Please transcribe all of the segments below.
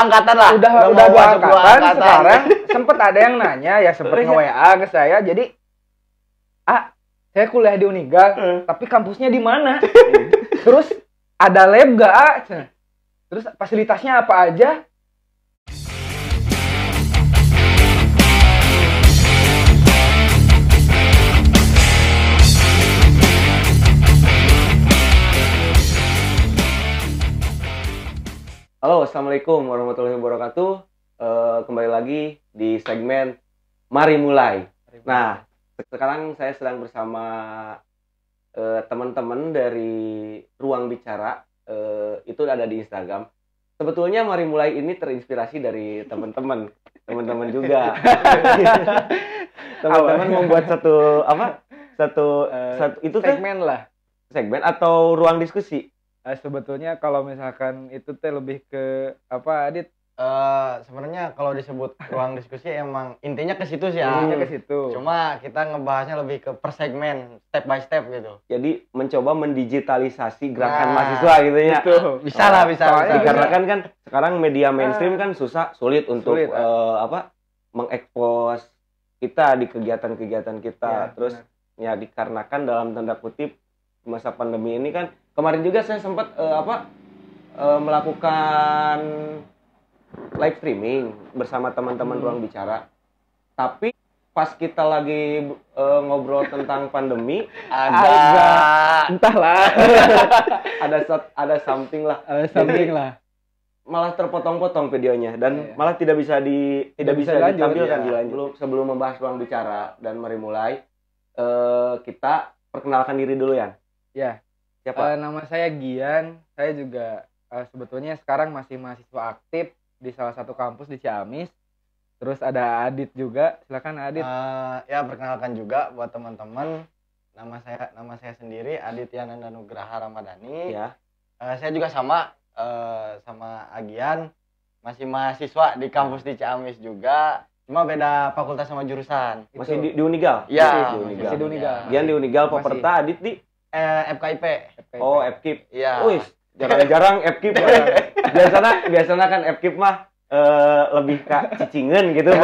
angkatan lah. Udah mau dua masuk angkatan. Sekarang sempet ada yang nanya ya, sempet nge-WA ke saya. Jadi, saya kuliah di Unigal, tapi kampusnya di mana? Terus ada lab gak? Terus fasilitasnya apa aja? Halo, assalamualaikum warahmatullahi wabarakatuh. Kembali lagi di segmen Mari Mulai. Nah, sekarang saya sedang bersama teman-teman dari Ruang Bicara. Itu ada di Instagram. Sebetulnya Mari Mulai ini terinspirasi dari teman-teman juga. Teman-teman membuat satu itu segmen lah. Segmen atau ruang diskusi. Sebetulnya kalau misalkan itu teh lebih ke apa, Adit? Sebenarnya kalau disebut ruang diskusi emang intinya ke situ sih ya. Intinya ke situ. Cuma kita ngebahasnya lebih ke per segmen, step by step gitu. Jadi mencoba mendigitalisasi gerakan mahasiswa gitu ya. Gitu. Bisa. Karena kan sekarang media mainstream kan sulit untuk mengekspos kita di kegiatan-kegiatan kita. Ya, terus benar. ya dikarenakan dalam tanda kutip masa pandemi ini kan kemarin juga saya sempat melakukan live streaming bersama teman-teman Ruang Bicara. Tapi pas kita lagi ngobrol tentang pandemi entahlah. ada something lah. Malah terpotong-potong videonya dan malah tidak bisa ditampilkan dilanjut. Sebelum membahas Ruang Bicara dan Mari Mulai, kita perkenalkan diri dulu ya. Ya. Siapa? Nama saya Gian. Saya juga sebetulnya sekarang masih mahasiswa aktif di salah satu kampus di Ciamis. Terus ada Adit juga. Silakan Adit. Ya perkenalkan juga buat teman-teman. Nama saya sendiri Adit Yananda Nugraha Ramadhani. Ya. Saya juga sama Agian, masih mahasiswa di kampus di Ciamis juga. Cuma beda fakultas sama jurusan. Masih di Unigal? Iya, masih di Unigal. Gian di Unigal Poperta, Adit di FKIP. Oh, FKIP. Iya. Wih, jarang-jarang FKIP. Biasanya kan FKIP mah lebih ke cicingan gitu.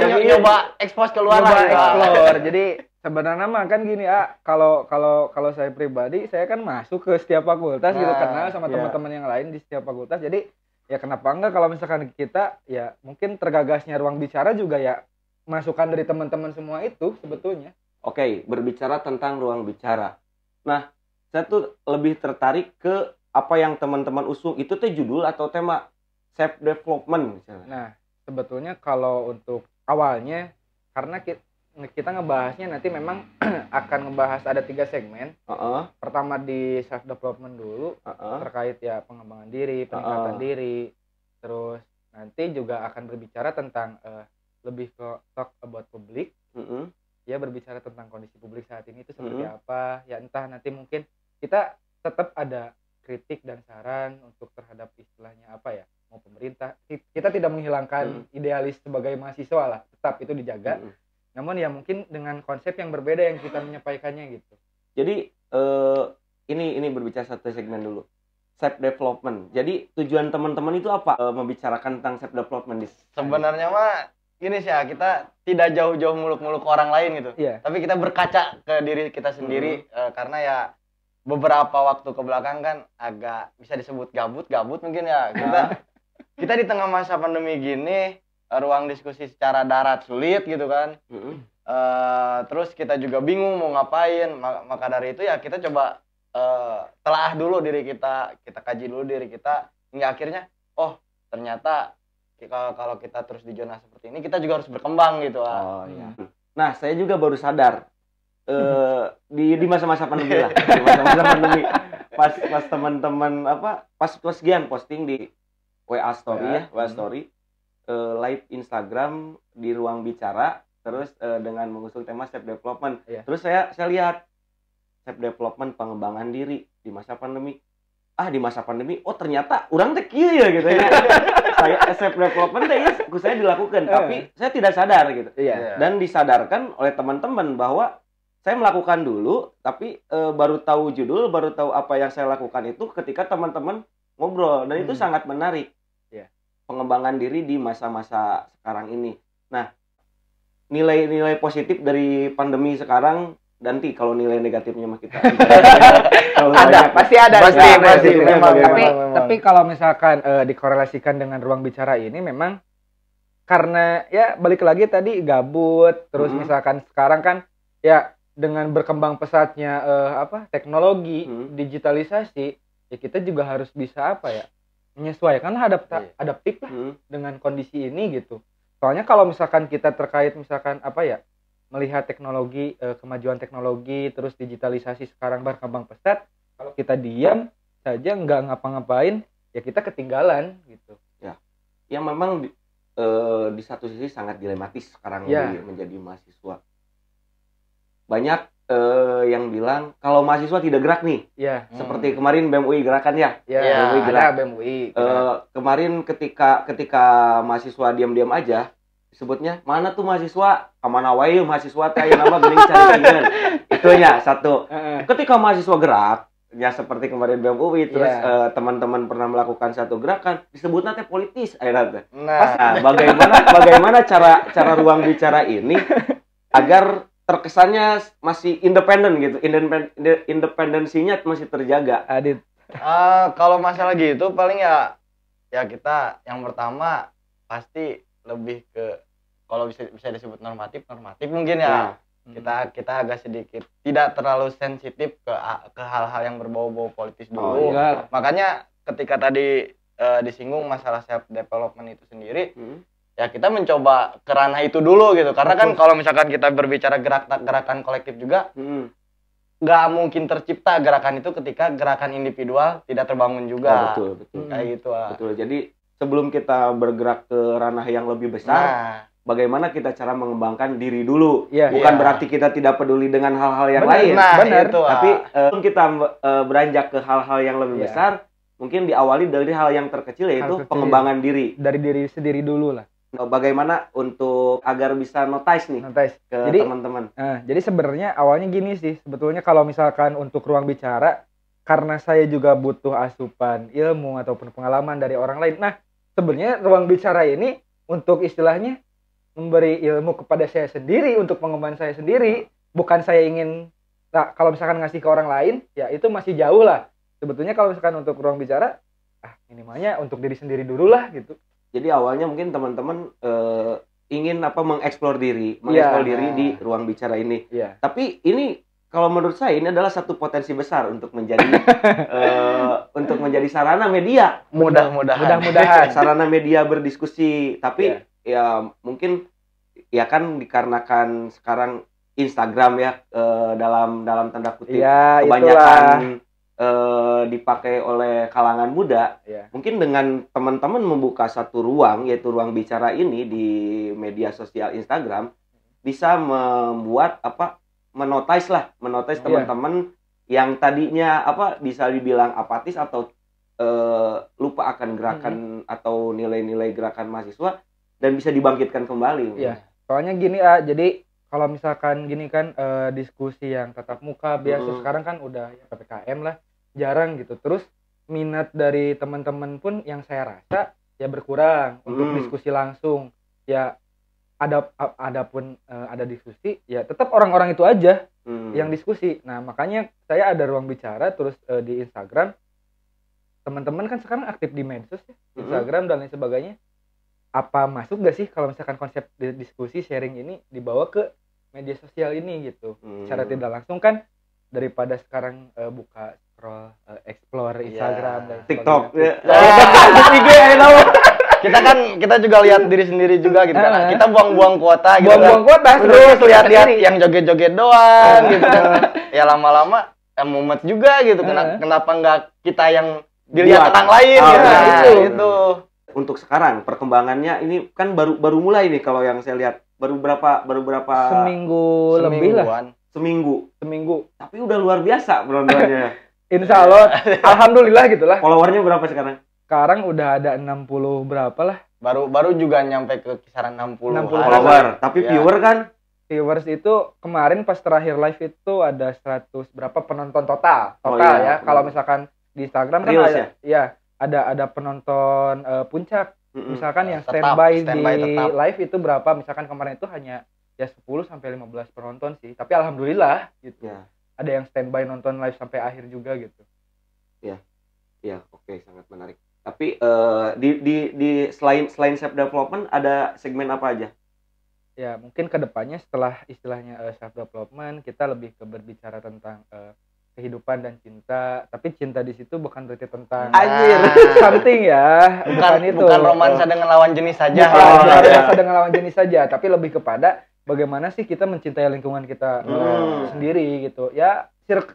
Nyoba ekspos keluar lah. Explore. Jadi sebenarnya mah kan gini, kalau saya pribadi, saya kan masuk ke setiap fakultas gitu, kenal sama teman-teman yang lain di setiap fakultas. Jadi ya kenapa enggak kalau misalkan kita ya mungkin tergagasnya Ruang Bicara juga ya masukan dari teman-teman semua itu sebetulnya. Oke, berbicara tentang Ruang Bicara. Nah, saya tuh lebih tertarik ke apa yang teman-teman usung. Itu teh judul atau tema self development misalnya. Nah, sebetulnya kalau untuk awalnya karena kita ngebahasnya nanti memang akan ngebahas ada 3 segmen. Pertama di self development dulu, terkait ya pengembangan diri, peningkatan diri. Terus nanti juga akan berbicara tentang lebih ke talk about public. Ya, berbicara tentang kondisi publik saat ini itu seperti apa. Ya entah nanti mungkin kita tetap ada kritik dan saran untuk terhadap istilahnya apa ya, mau pemerintah. Kita tidak menghilangkan idealis sebagai mahasiswa lah, tetap itu dijaga. Namun ya mungkin dengan konsep yang berbeda yang kita menyampaikannya gitu. Jadi ini berbicara satu segmen dulu. Self development. Jadi tujuan teman-teman itu apa? Membicarakan tentang self development. Sebenarnya mah gini sih ya, kita tidak jauh-jauh muluk-muluk orang lain gitu. Iya. Tapi kita berkaca ke diri kita sendiri karena ya beberapa waktu ke belakang kan agak bisa disebut gabut mungkin ya. Kita di tengah masa pandemi gini, ruang diskusi secara darat sulit gitu kan. Terus kita juga bingung mau ngapain. Maka dari itu ya kita coba telaah dulu diri kita kaji dulu diri kita hingga akhirnya ternyata kalau kita terus di zona seperti ini kita juga harus berkembang gitu. Iya. Nah, saya juga baru sadar di masa-masa pandemi lah. Di masa-masa pandemi pas teman-teman pas Gian posting di WA story WA story live Instagram di Ruang Bicara terus dengan mengusung tema self development. Terus saya lihat self development pengembangan diri di masa pandemi. Di masa pandemi ternyata orang teh kieu ya gitu ya. Saya self development teh saya dilakukan tapi saya tidak sadar gitu. Dan disadarkan oleh teman-teman bahwa saya melakukan dulu tapi baru tahu judul, baru tahu apa yang saya lakukan itu ketika teman-teman ngobrol dan itu sangat menarik. pengembangan diri di masa-masa sekarang ini. Nah, nilai-nilai positif dari pandemi sekarang, nanti kalau nilai negatifnya mah kita pasti ada memang. Tapi kalau misalkan dikorelasikan dengan ruang bicara ini memang karena ya balik lagi tadi gabut, terus misalkan sekarang kan ya dengan berkembang pesatnya teknologi, digitalisasi, ya kita juga harus bisa menyesuaikan lah, adaptif lah dengan kondisi ini gitu. Soalnya kalau misalkan kita terkait misalkan melihat teknologi, kemajuan teknologi, terus digitalisasi sekarang berkembang pesat, kalau kita diam saja nggak ngapa-ngapain, ya kita ketinggalan gitu. Ya memang di satu sisi sangat dilematis sekarang menjadi mahasiswa. Banyak yang bilang kalau mahasiswa tidak gerak nih, seperti kemarin BEM UI gerakan BEM UI gerak. Ada BEM UI. Kemarin ketika mahasiswa diam-diam aja, disebutnya mana tuh mahasiswa, kemana wae mahasiswa teh nama geuning cari-carian. Itunya satu. Ketika mahasiswa gerak, ya seperti kemarin BEM UI, terus teman-teman pernah melakukan satu gerakan, disebutnya teh politis akhirnya. Nah, bagaimana cara ruang bicara ini agar terkesannya masih independen gitu, independensinya masih terjaga. Adit. Kalau masalah gitu paling ya kita yang pertama pasti lebih ke, kalau bisa disebut normatif mungkin ya. Kita agak sedikit tidak terlalu sensitif ke hal-hal yang berbau-bau politis dulu. Makanya ketika tadi disinggung masalah self development itu sendiri, ya kita mencoba ke ranah itu dulu gitu, karena kan kalau misalkan kita berbicara gerakan kolektif juga nggak mungkin tercipta gerakan itu ketika gerakan individual tidak terbangun juga. Betul kayak gitu. Betul. Jadi sebelum kita bergerak ke ranah yang lebih besar, bagaimana kita cara mengembangkan diri dulu. Bukan berarti kita tidak peduli dengan hal-hal yang lain. Benar. Tapi sebelum kita beranjak ke hal-hal yang lebih besar, mungkin diawali dari hal yang terkecil, yaitu pengembangan diri. Dari diri sendiri dulu lah. Bagaimana untuk agar bisa notice ke teman-teman. Jadi sebenarnya awalnya gini sih, sebetulnya kalau misalkan untuk ruang bicara, karena saya juga butuh asupan ilmu ataupun pengalaman dari orang lain. Nah, sebenarnya ruang bicara ini untuk istilahnya memberi ilmu kepada saya sendiri, untuk pengembangan saya sendiri. Bukan saya ingin, kalau misalkan ngasih ke orang lain, ya itu masih jauh lah. Sebetulnya kalau misalkan untuk ruang bicara, minimalnya untuk diri sendiri dulu lah gitu. Jadi awalnya mungkin teman-teman ingin mengeksplor diri, diri di ruang bicara ini. Tapi ini kalau menurut saya ini adalah satu potensi besar untuk menjadi sarana media. Mudah-mudahan. Sarana media berdiskusi. Tapi ya mungkin ya kan dikarenakan sekarang Instagram dalam tanda kutip kebanyakan dipakai oleh kalangan muda. Mungkin dengan teman-teman membuka satu ruang, yaitu ruang bicara ini di media sosial Instagram, bisa membuat menotice teman-teman yang tadinya bisa dibilang apatis atau lupa akan gerakan atau nilai-nilai gerakan mahasiswa, dan bisa dibangkitkan kembali. Soalnya gini jadi kalau misalkan gini kan diskusi yang tatap muka biasa sekarang kan udah PPKM lah, jarang gitu. Terus minat dari teman-teman pun yang saya rasa ya berkurang untuk diskusi langsung. Ya ada diskusi, ya tetap orang-orang itu aja yang diskusi. Nah, makanya saya ada ruang bicara terus di Instagram. Teman-teman kan sekarang aktif di medsos ya, Instagram dan lain sebagainya. Apa masuk gak sih kalau misalkan konsep diskusi sharing ini dibawa ke media sosial ini gitu? Secara tidak langsung kan, daripada sekarang buka scroll, explore Instagram dan TikTok. Kita juga lihat diri sendiri juga gitu kan. Kita buang-buang kuota gitu. Buang-buang kuota terus lihat-lihat yang joget-joget doang gitu kan. Ya lama-lama mumet juga gitu. Kenapa enggak kita yang dilihat orang lain gitu. Untuk sekarang perkembangannya ini kan baru mulai nih, kalau yang saya lihat baru berapa seminggu lebih lah. Seminggu. Tapi udah luar biasa penontonnya. Insya Allah, alhamdulillah gitulah. Followernya berapa sekarang? Sekarang udah ada 60 berapa lah. Baru juga nyampe ke kisaran 60 follower. Tapi viewer kan? Viewers itu kemarin pas terakhir live itu ada 100 berapa penonton total ya. Kalau misalkan di Instagram kan ada ada penonton puncak Misalkan yang Tetap, standby di tetap. live itu berapa? Misalkan kemarin itu hanya ya 10 sampai 15 penonton sih. Tapi alhamdulillah gitu. Ya. Ada yang standby nonton live sampai akhir juga gitu. Ya, oke, sangat menarik. Tapi di selain self development ada segmen apa aja? Ya mungkin kedepannya setelah istilahnya self development kita lebih ke berbicara tentang kehidupan dan cinta, tapi cinta di situ bukan berarti tentang something ya, bukan romansa dengan lawan jenis saja. Bukan romansa dengan lawan jenis saja, tapi lebih kepada bagaimana sih kita mencintai lingkungan kita sendiri gitu. Ya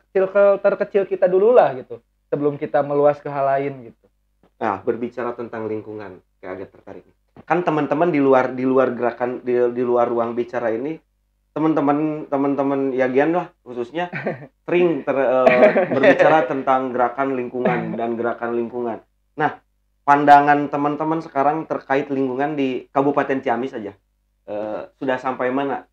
circle terkecil kita dulu lah gitu, sebelum kita meluas ke hal lain gitu. Nah, berbicara tentang lingkungan, kayak agak tertarik. Kan teman-teman di luar gerakan di luar ruang bicara ini, teman-teman ya Gian lah khususnya sering berbicara tentang gerakan lingkungan dan gerakan lingkungan. Nah, pandangan teman-teman sekarang terkait lingkungan di Kabupaten Ciamis saja sudah sampai mana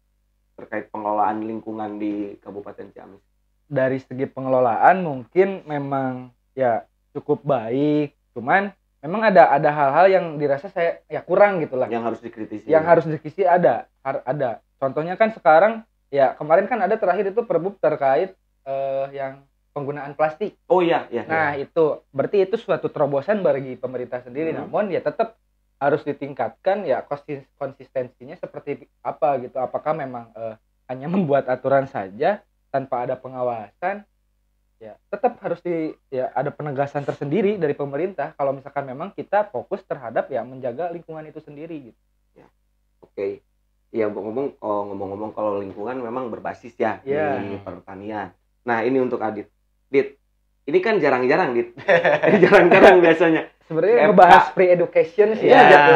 terkait pengelolaan lingkungan di Kabupaten Ciamis? Dari segi pengelolaan mungkin memang ya cukup baik, cuman memang ada hal-hal yang dirasa saya ya kurang gitulah. Yang harus dikritisi. Yang harus dikritisi ada. Contohnya kan sekarang ya kemarin kan ada terakhir itu Perbup terkait yang penggunaan plastik. Oh iya. Nah itu berarti itu suatu terobosan bagi pemerintah sendiri. Namun ya tetap harus ditingkatkan ya konsistensinya seperti apa gitu. Apakah memang hanya membuat aturan saja tanpa ada pengawasan? Ya tetap harus ada penegasan tersendiri dari pemerintah kalau misalkan memang kita fokus terhadap ya menjaga lingkungan itu sendiri gitu. Ya. Oke. Ya ngomong-ngomong kalau lingkungan memang berbasis ya di pertanian. Nah, ini untuk Adit. Dit, ini kan jarang-jarang Dit. Jarang-jarang biasanya. Sebenarnya ngebahas pre-education sih. Iya,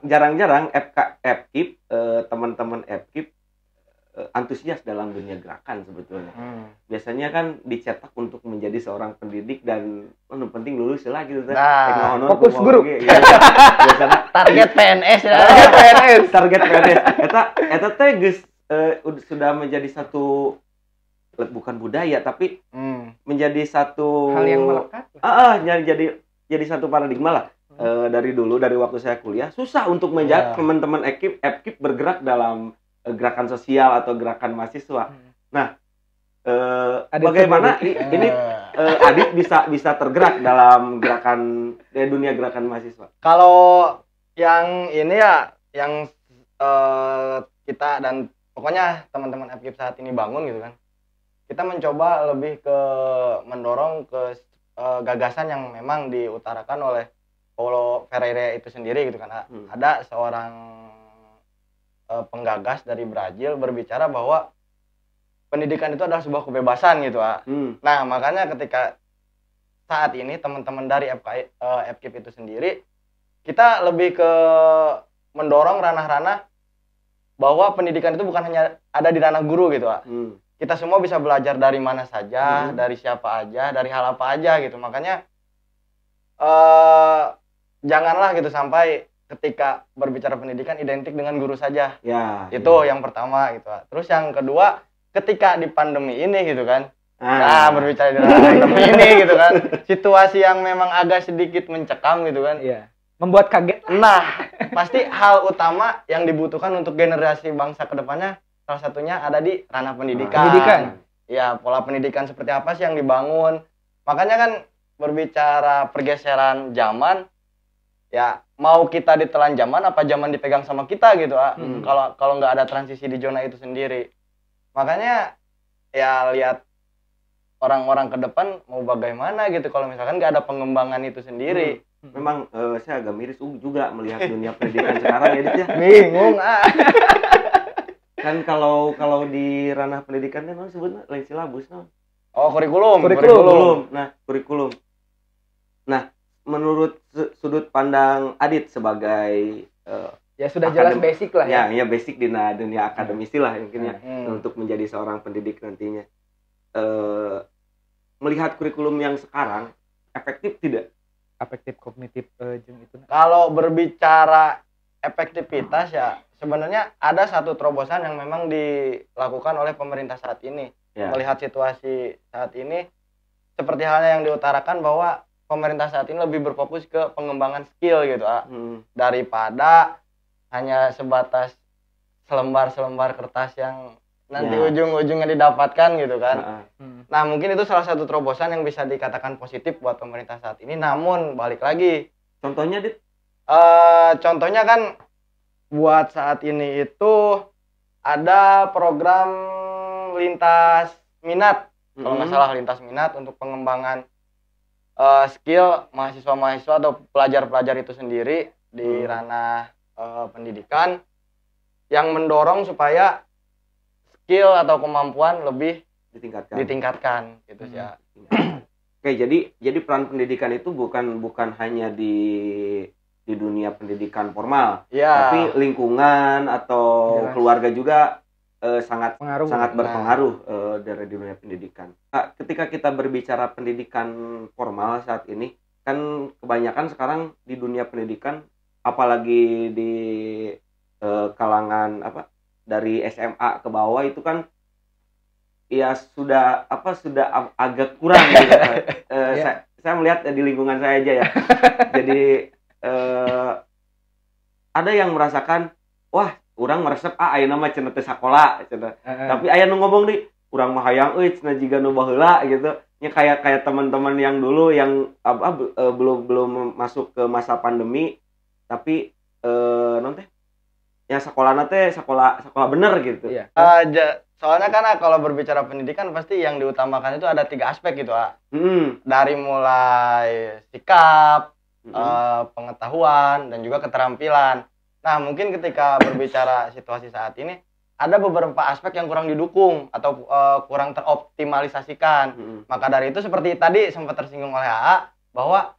jarang-jarang FKIP teman-teman FKIP antusias dalam dunia gerakan sebetulnya. Biasanya kan dicetak untuk menjadi seorang pendidik dan penting lulus lah gitu. Fokus guru. Biasanya target PNS ya. Target PNS. Eta teh geus sudah menjadi satu bukan budaya tapi menjadi satu hal yang melekat. Jadi satu paradigma lah. Dari dulu dari waktu saya kuliah susah untuk menjadi teman-teman FKIP bergerak dalam gerakan sosial atau gerakan mahasiswa. Nah, bagaimana ini Adit bisa tergerak dalam gerakan dunia gerakan mahasiswa? Kalau yang ini ya, yang kita dan pokoknya teman-teman FKIP saat ini bangun gitu kan, kita mencoba lebih ke mendorong ke gagasan yang memang diutarakan oleh Paulo Freire itu sendiri gitu kan. Ada seorang penggagas dari Brazil berbicara bahwa pendidikan itu adalah sebuah kebebasan gitu. Nah makanya ketika saat ini teman-teman dari FKIP itu sendiri, kita lebih ke mendorong ranah-ranah bahwa pendidikan itu bukan hanya ada di ranah guru gitu. Kita semua bisa belajar dari mana saja, dari siapa aja, dari hal apa aja gitu. Makanya janganlah gitu sampai ketika berbicara pendidikan identik dengan guru saja. Itu yang pertama gitu. Terus yang kedua, ketika di pandemi ini gitu kan. Berbicara di pandemi ini gitu kan. Situasi yang memang agak sedikit mencekam gitu kan. Membuat kaget. Nah, pasti hal utama yang dibutuhkan untuk generasi bangsa kedepannya salah satunya ada di ranah pendidikan. Ya, pola pendidikan seperti apa sih yang dibangun. Makanya kan berbicara pergeseran zaman, ya mau kita ditelan zaman apa zaman dipegang sama kita gitu. Kalau nggak ada transisi di zona itu sendiri. Makanya ya lihat orang-orang ke depan mau bagaimana gitu kalau misalkan nggak ada pengembangan itu sendiri. Memang saya agak miris juga melihat dunia pendidikan sekarang ya Dit ya. Bingung Kan kalau di ranah pendidikan kan sebutnya lain silabus kurikulum. Nah, kurikulum. Nah, menurut sudut pandang Adit sebagai ya sudah jelas basic lah ya. Ya basic di dunia akademisi lah mungkin ya untuk menjadi seorang pendidik nantinya. Melihat kurikulum yang sekarang efektif tidak? Efektif kognitif itu. Kalau berbicara efektivitas ya sebenarnya ada satu terobosan yang memang dilakukan oleh pemerintah saat ini. Melihat situasi saat ini seperti halnya yang diutarakan bahwa pemerintah saat ini lebih berfokus ke pengembangan skill gitu, daripada hanya sebatas selembar-selembar kertas yang nanti ujung-ujungnya didapatkan gitu kan. Nah, mungkin itu salah satu terobosan yang bisa dikatakan positif buat pemerintah saat ini. Namun balik lagi, contohnya Dit? Contohnya kan buat saat ini itu ada program lintas minat, kalau nggak salah lintas minat untuk pengembangan skill mahasiswa-mahasiswa atau pelajar-pelajar itu sendiri di ranah pendidikan yang mendorong supaya skill atau kemampuan lebih ditingkatkan gitu sih ya. Oke, jadi peran pendidikan itu bukan hanya di dunia pendidikan formal, tapi lingkungan atau keluarga juga sangat berpengaruh dari dunia pendidikan. Nah, ketika kita berbicara pendidikan formal saat ini, kan kebanyakan sekarang di dunia pendidikan, apalagi di kalangan dari SMA ke bawah itu kan ya sudah agak kurang gitu. Saya melihat di lingkungan saya aja ya. Jadi ada yang merasakan, wah, urang meresep ayeuna mah cenah teh sakola cenah. Tapi aya nu ngomong di urang mah hayang euy cenah jiga nu baheula gitu. Nya kayak teman-teman yang dulu yang belum masuk ke masa pandemi, tapi non teh ya sekolahnya teh sekolah bener gitu. Iya. Soalnya kan kalau berbicara pendidikan pasti yang diutamakan itu ada 3 aspek gitu, dari mulai sikap, pengetahuan, dan juga keterampilan. Nah, mungkin ketika berbicara situasi saat ini ada beberapa aspek yang kurang didukung atau kurang teroptimalisasikan. Maka dari itu seperti tadi sempat tersinggung oleh AA bahwa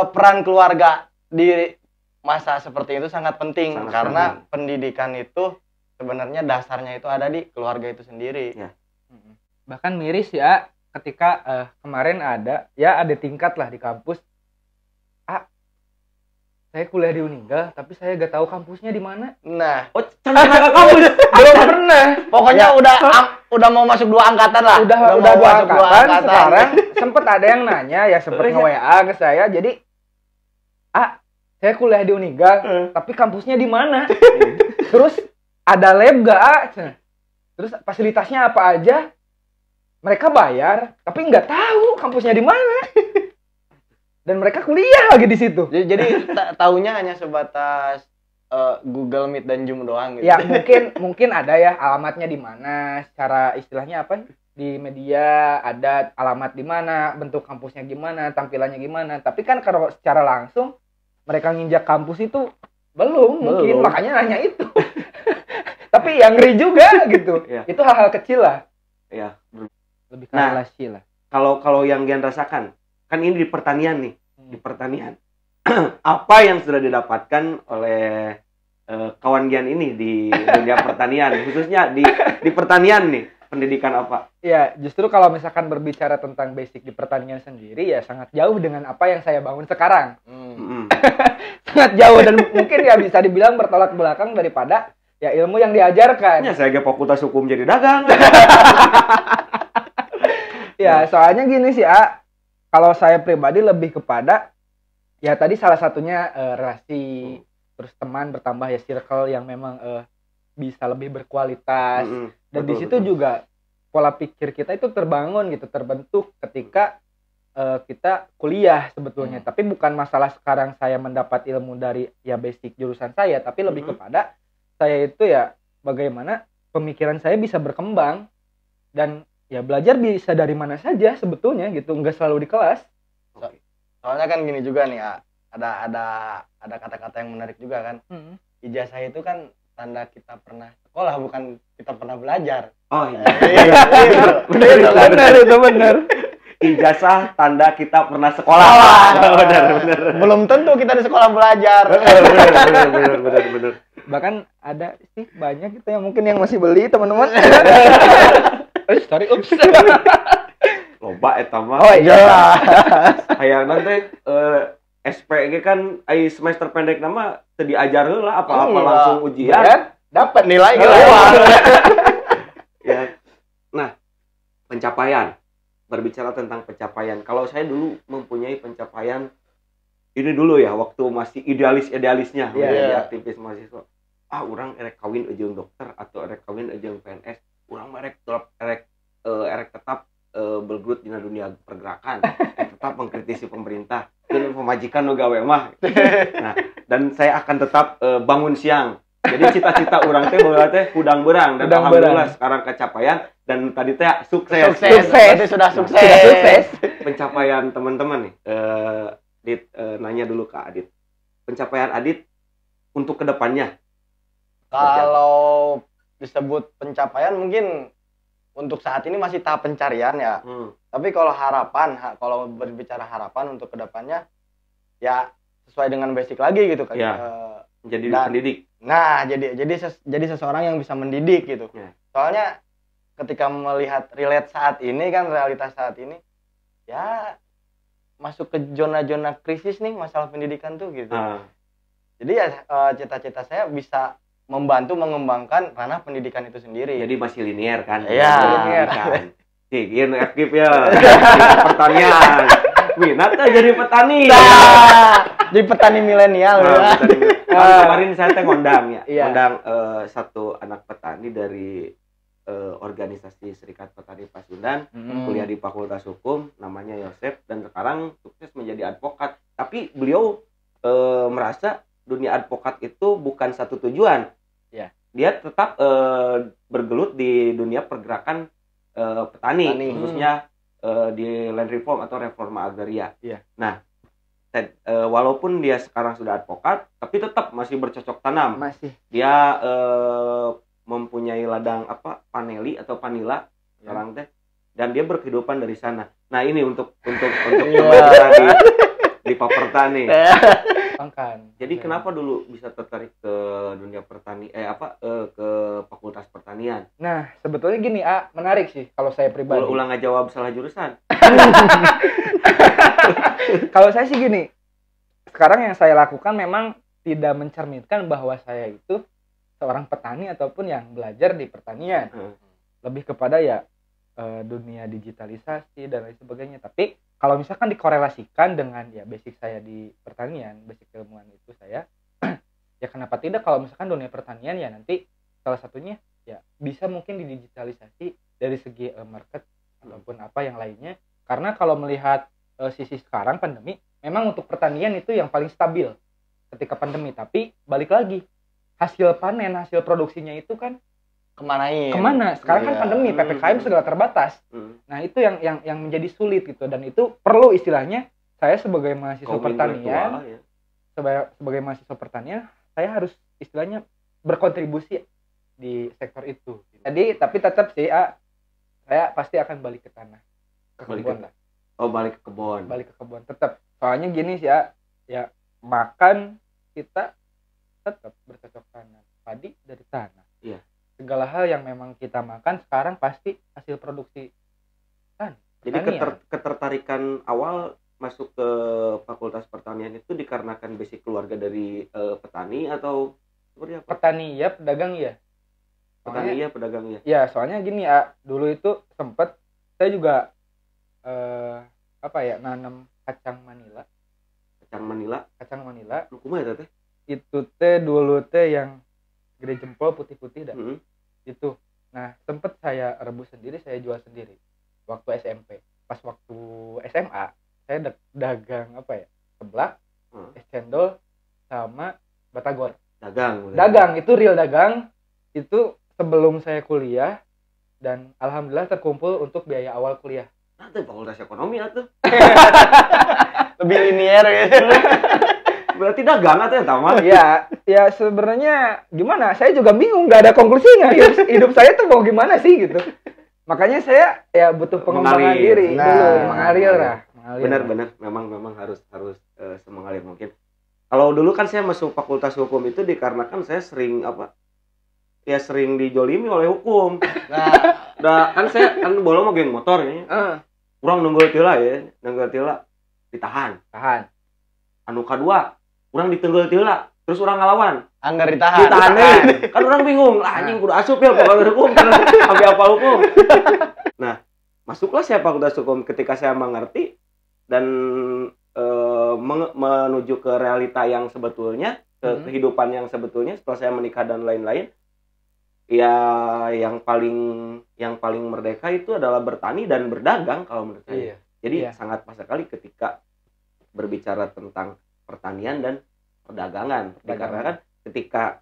peran keluarga di masa seperti itu sangat penting karena pendidikan itu sebenarnya dasarnya itu ada di keluarga itu sendiri. Ya. Bahkan miris ya ketika kemarin ada tingkat lah di kampus. Saya kuliah di Uningga tapi saya gak tahu kampusnya di mana. Nah, pernah ke kampus? Belum pernah. Pokoknya udah mau masuk 2 angkatan lah. Udah 2 angkatan. Sekarang sempet ada yang nanya ya, sempet nge-WA ke saya. Jadi saya kuliah di Uningga, tapi kampusnya di mana? Terus ada lab gak? Terus fasilitasnya apa aja? Mereka bayar, tapi nggak tahu kampusnya di mana. Dan mereka kuliah lagi di situ. Jadi taunya hanya sebatas Google Meet dan Zoom doang gitu. Ya mungkin ada ya alamatnya di mana, secara istilahnya apa? Di media ada alamat di mana, bentuk kampusnya gimana, tampilannya gimana. Tapi kan kalau secara langsung mereka nginjak kampus itu mungkin makanya nanya itu. Tapi yang ngeri juga gitu. Ya. Itu hal-hal kecil lah. Ya. Lebih relasi lah. Kalau yang Gian rasakan, kan ini di pertanian nih, di pertanian. Apa yang sudah didapatkan oleh kawan Gian ini di dunia pertanian, khususnya di pertanian nih, pendidikan apa? Ya, justru kalau misalkan berbicara tentang basic di pertanian sendiri ya sangat jauh dengan apa yang saya bangun sekarang. Sangat jauh dan mungkin ya bisa dibilang bertolak belakang daripada ya ilmu yang diajarkan. Ya, saya ke fakultas hukum jadi dagang. Ya, soalnya gini sih, kalau saya pribadi lebih kepada ya tadi salah satunya relasi, terus teman bertambah ya circle yang memang bisa lebih berkualitas. Dan di situ juga pola pikir kita itu terbangun gitu, terbentuk ketika kita kuliah sebetulnya. Tapi bukan masalah sekarang saya mendapat ilmu dari ya basic jurusan saya, tapi lebih kepada saya itu ya bagaimana pemikiran saya bisa berkembang dan ya belajar bisa dari mana saja sebetulnya gitu, nggak selalu di kelas. Soalnya kan gini juga nih, ada kata-kata yang menarik juga kan. Ijazah itu kan tanda kita pernah sekolah, bukan kita pernah belajar. Oh iya. Benar. Ijazah tanda kita pernah sekolah. Benar. Belum tentu kita di sekolah belajar. Benar. Bahkan ada sih banyak gitu yang mungkin yang masih beli teman-teman. Sorry, ups. Loba eta mah. Oh iya. Hayang nanti SPG kan semester pendek nama teu diajar heula apa-apa langsung ujian. Ya, dapat nilai gitu. Ya. Nah, pencapaian berbicara tentang pencapaian. Kalau saya dulu mempunyai pencapaian ini dulu ya, waktu masih idealisnya menjadi aktivis mahasiswa. Orang erek kawin jeung dokter atau erek kawin jeung PNS, urang erek tetap bergelut di dunia pergerakan, tetap mengkritisi pemerintah dan pemajikan nu gawe mah. Nah, dan saya akan tetap bangun siang. Jadi cita-cita orang teh baheula teh hudang beurang dan alhamdulillah sekarang kecapaian dan tadi teh sukses. Berarti sudah sukses. Pencapaian teman-teman nih. Adit, nanya dulu ke Adit. Pencapaian Adit untuk kedepannya. Kalau disebut pencapaian mungkin untuk saat ini masih tahap pencarian ya. Tapi kalau harapan, kalau berbicara harapan untuk kedepannya, ya sesuai dengan basic lagi gitu kan. Ya, menjadi pendidik. Nah, jadi seseorang yang bisa mendidik gitu. Ya. Soalnya ketika melihat relate saat ini kan, realitas saat ini, ya masuk ke zona-zona krisis nih masalah pendidikan tuh gitu. Jadi ya cita-cita saya bisa membantu mengembangkan ranah pendidikan itu sendiri. Jadi masih linear kan? Iya. Linear kan. Gini FKIP ya. Pertanian. Minat kan jadi petani. Jadi petani milenial ya. Kemarin saya teh ngundang ya. Iya. Ngundang satu anak petani dari organisasi Serikat Petani Pasundan, kuliah di Fakultas Hukum, namanya Yosef, dan sekarang sukses menjadi advokat. Tapi beliau merasa dunia advokat itu bukan satu tujuan. Ya. Dia tetap bergelut di dunia pergerakan petani, khususnya di land reform atau reforma agraria. Ya. Nah, walaupun dia sekarang sudah advokat, tapi tetap masih bercocok tanam. Masih. Dia mempunyai ladang paneli atau panila sekarang teh, dan dia berkehidupan dari sana. Nah, ini untuk teman-teman di Paperta nih. Jadi kenapa dulu bisa tertarik ke dunia pertani ke Fakultas Pertanian? Nah, sebetulnya gini, menarik sih kalau saya pribadi. Ulang nggak jawab salah jurusan. Kalau saya sih gini, sekarang yang saya lakukan memang tidak mencerminkan bahwa saya itu seorang petani ataupun yang belajar di pertanian. Lebih kepada ya dunia digitalisasi dan lain sebagainya. Tapi kalau misalkan dikorelasikan dengan ya basic saya di pertanian, basic ilmuwan itu saya, ya kenapa tidak kalau misalkan dunia pertanian ya nanti salah satunya ya bisa mungkin didigitalisasi dari segi market ataupun apa yang lainnya. Karena kalau melihat sisi sekarang pandemi, memang untuk pertanian itu yang paling stabil ketika pandemi. Tapi balik lagi, hasil panen, hasil produksinya itu kan kemana? Sekarang kan pandemi, PPKM segala terbatas. Nah, itu yang menjadi sulit gitu, dan itu perlu istilahnya saya sebagai mahasiswa pertanian, sebagai mahasiswa pertanian, saya harus istilahnya berkontribusi di sektor itu. Jadi, tapi tetap sih saya pasti akan balik ke tanah, ke kebun lah. Oh, balik ke kebun. Balik ke kebun tetap. Soalnya gini sih ya makan kita tetap bercocok tanam, padi dari tanah. Iya. Segala hal yang memang kita makan sekarang pasti hasil produksi kan. Jadi ketertarikan awal masuk ke Fakultas Pertanian itu dikarenakan basic keluarga dari petani atau seperti apa? Petani ya, pedagang ya. Petani ya, pedagang ya. Ya, soalnya gini ya, dulu itu sempet saya juga nanam kacang Manila. Kacang Manila. Lu kumaha eta teh? Itu teh dulu teh yang gede jempol putih-putih dah. Itu. Nah, sempet saya rebus sendiri, saya jual sendiri waktu SMP. Pas waktu SMA, saya dagang seblak, es cendol sama batagor. Dagang, itu real dagang. Itu sebelum saya kuliah, dan alhamdulillah terkumpul untuk biaya awal kuliah. Nanti Fakultas Ekonomi atuh. Lebih linear gitu. Berarti dagang atau ya tamat? Ya sebenarnya gimana? Saya juga bingung, nggak ada konklusinya. Hidup saya tuh mau gimana sih gitu. Makanya saya ya butuh pengembangan diri dulu, mengalir lah. Benar, memang harus semengalir mungkin. Kalau dulu kan saya masuk Fakultas Hukum itu dikarenakan saya sering sering dijolimi oleh hukum. Nah, kan saya bolong mau geng motor ya. Urang nunggul tila ditahan. Anu kedua, urang ditenggel tila, terus urang ngalawan. Anggar ditahan. Kan urang bingung, anjing kudu asup ya pokoknya hukum, sampai apa hukum. Nah, masuklah saya Fakultas Hukum. Ketika saya mengerti dan menuju ke realita yang sebetulnya, ke kehidupan yang sebetulnya setelah saya menikah dan lain-lain, ya yang paling merdeka itu adalah bertani dan berdagang kalau menurut saya. Jadi sangat pas sekali ketika berbicara tentang pertanian dan perdagangan. Karena kan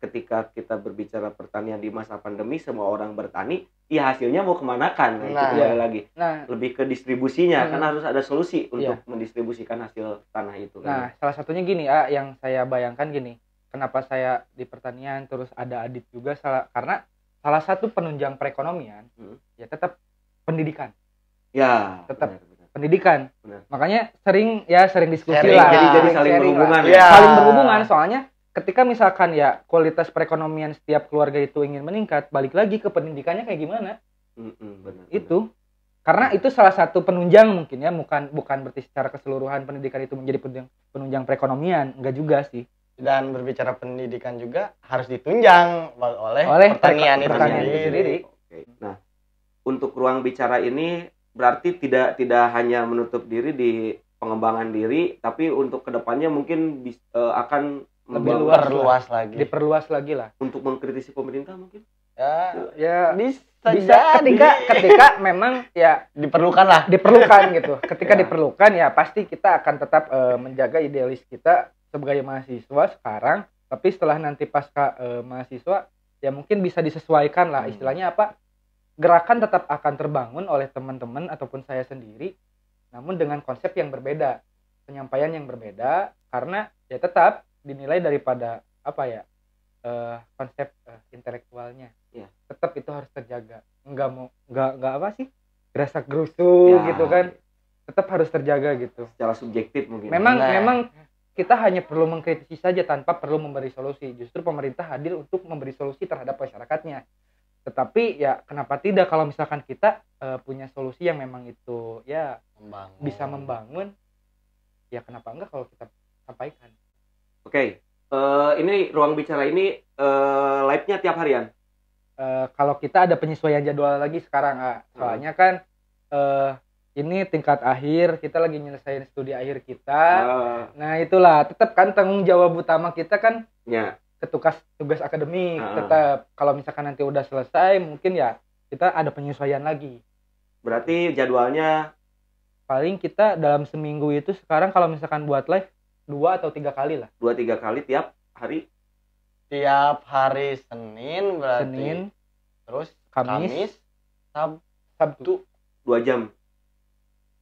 ketika kita berbicara pertanian di masa pandemi, semua orang bertani, ya hasilnya mau kemanakan? Itu kembali lagi. Lebih ke distribusinya, karena harus ada solusi untuk mendistribusikan hasil tanah itu. Nah, salah satunya gini, yang saya bayangkan gini, kenapa saya di pertanian, terus ada Adit juga, karena salah satu penunjang perekonomian, ya tetap pendidikan. Ya, tetap pendidikan. Benar. Makanya sering diskusi lah. Jadi saling berhubungan. Saling berhubungan, soalnya ketika misalkan ya kualitas perekonomian setiap keluarga itu ingin meningkat, balik lagi ke pendidikannya kayak gimana? Benar. Itu karena itu salah satu penunjang mungkin ya, bukan berarti secara keseluruhan pendidikan itu menjadi penunjang perekonomian, enggak juga sih. Dan berbicara pendidikan juga harus ditunjang oleh pertanian itu sendiri. Oke. Nah, untuk ruang bicara ini berarti tidak hanya menutup diri di pengembangan diri, tapi untuk kedepannya mungkin akan lebih diperluas lagi lah untuk mengkritisi pemerintah mungkin. Ya bisa ketika memang ya diperlukan gitu. Ketika diperlukan ya pasti kita akan tetap menjaga idealis kita sebagai mahasiswa sekarang, tapi setelah nanti pasca mahasiswa ya mungkin bisa disesuaikan lah, istilahnya apa, gerakan tetap akan terbangun oleh teman-teman ataupun saya sendiri, namun dengan konsep yang berbeda, penyampaian yang berbeda, karena ya tetap dinilai daripada apa ya, konsep intelektualnya tetap itu harus terjaga, nggak apa sih, gerasa gerusu gitu kan, tetap harus terjaga gitu. Secara subjektif mungkin. Memang kita hanya perlu mengkritisi saja tanpa perlu memberi solusi. Justru pemerintah hadir untuk memberi solusi terhadap masyarakatnya. Tetapi ya kenapa tidak kalau misalkan kita punya solusi yang memang itu ya bisa membangun, ya kenapa enggak kalau kita sampaikan. Oke. Ini ruang bicara ini live-nya tiap harian? Kalau kita ada penyesuaian jadwal lagi sekarang, soalnya kan ini tingkat akhir, kita lagi nyelesain studi akhir kita. Nah itulah, tetap kan tanggung jawab utama kita kan tugas akademik. Tetap kalau misalkan nanti udah selesai, mungkin ya kita ada penyesuaian lagi. Berarti jadwalnya paling kita dalam seminggu itu sekarang kalau misalkan buat live 2 atau 3 kali lah. 2-3 kali tiap hari? Tiap hari Senin berarti. Senin, terus Kamis, Sabtu 2 jam.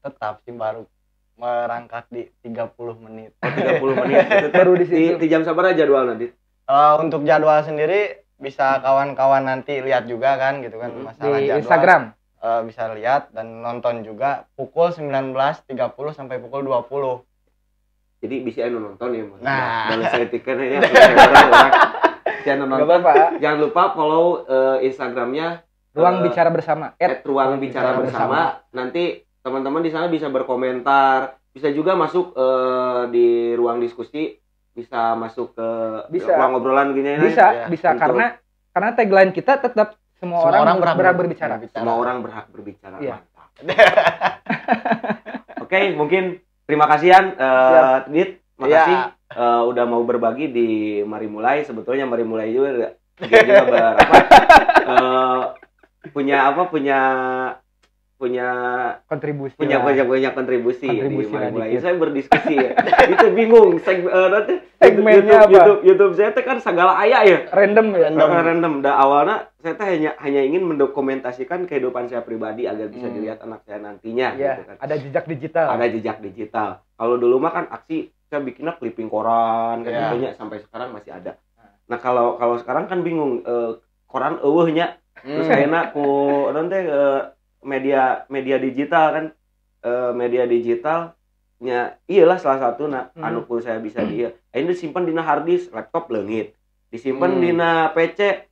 Tetap sih baru merangkak di 30 menit. 30 menit. Itu baru di situ. Di jam sabar aja jadwal nanti. Untuk jadwal sendiri bisa kawan-kawan nanti lihat juga kan gitu kan, masalah di jadwal. Instagram. Bisa lihat dan nonton juga pukul 19.30 sampai pukul 20. Jadi bisa nonton ya Mas. Nah, kalau saya tiketnya orang jangan nonton. Jangan lupa follow Instagramnya Ruang Bicara Bersama. @ruang bicara bersama. Nanti teman-teman di sana bisa berkomentar, bisa juga masuk di ruang diskusi, bisa masuk ke ruang obrolan gini. Bisa karena tagline kita tetap semua orang berhak berbicara. Semua orang berhak berbicara. Mantap. Oke, mungkin terima kasihan Dit, makasih udah mau berbagi di Mari Mulai. Sebetulnya Mari Mulai juga punya kontribusi di Mari Mulai. Saya berdiskusi ya. Itu bingung segmennya apa? YouTube saya kan segala aya ya. Random. Da awalnya saya hanya ingin mendokumentasikan kehidupan saya pribadi agar bisa dilihat anak saya nantinya gitu kan. Ada jejak digital. Kalau dulu mah kan aksi saya bikinnya clipping koran kan tentunya sampai sekarang masih ada. Nah, kalau sekarang kan bingung koran eueuhnya. Terus kayaknya ku media digital kan, media digitalnya iyalah salah satu anu pun saya bisa ini disimpan dina hard disk laptop leungit, disimpan dina PC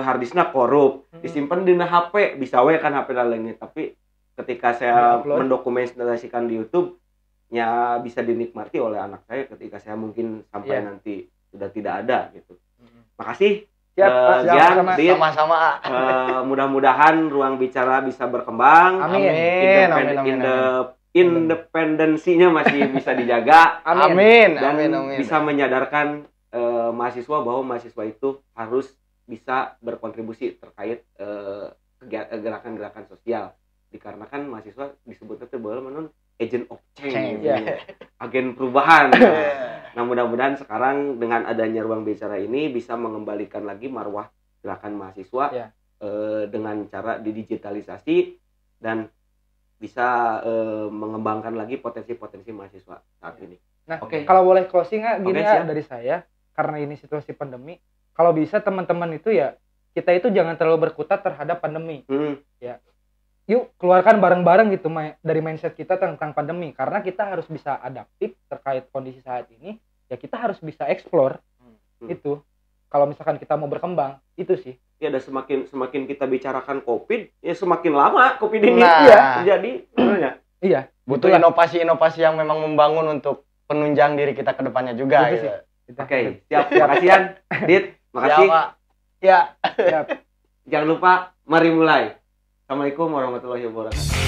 harddisknya korup, disimpan dina HP bisa we kan HP leungit, tapi ketika saya mendokumentasikan di YouTube nya bisa dinikmati oleh anak saya ketika saya mungkin sampai nanti sudah tidak ada gitu. Makasih Siap, Gian, Dit, sama-sama. mudah-mudahan ruang bicara bisa berkembang. Amin. Independensinya masih bisa dijaga. Amin. Dan Amin. bisa menyadarkan mahasiswa bahwa mahasiswa itu harus bisa berkontribusi terkait gerakan-gerakan sosial. Dikarenakan mahasiswa disebutnya itu bahwa agent of change, agen perubahan. Nah, mudah-mudahan sekarang dengan adanya ruang bicara ini bisa mengembalikan lagi marwah gerakan mahasiswa dengan cara didigitalisasi dan bisa mengembangkan lagi potensi-potensi mahasiswa saat ini. Nah, kalau boleh closing gini dari saya, karena ini situasi pandemi, kalau bisa teman-teman itu ya kita itu jangan terlalu berkutat terhadap pandemi. Ya. Yuk keluarkan bareng-bareng gitu dari mindset kita tentang pandemi, karena kita harus bisa adaptif terkait kondisi saat ini. Ya kita harus bisa explore itu. Kalau misalkan kita mau berkembang, itu sih. Ya, dan semakin kita bicarakan COVID, ya semakin lama COVID ini terjadi sebenarnya. Iya. Butuh inovasi-inovasi yang memang membangun untuk penunjang diri kita ke depannya juga. Gitu. Oke, siap. Makasih Dit. Makasih. Siap, ya. Jangan lupa, mari mulai. Assalamualaikum warahmatullahi wabarakatuh.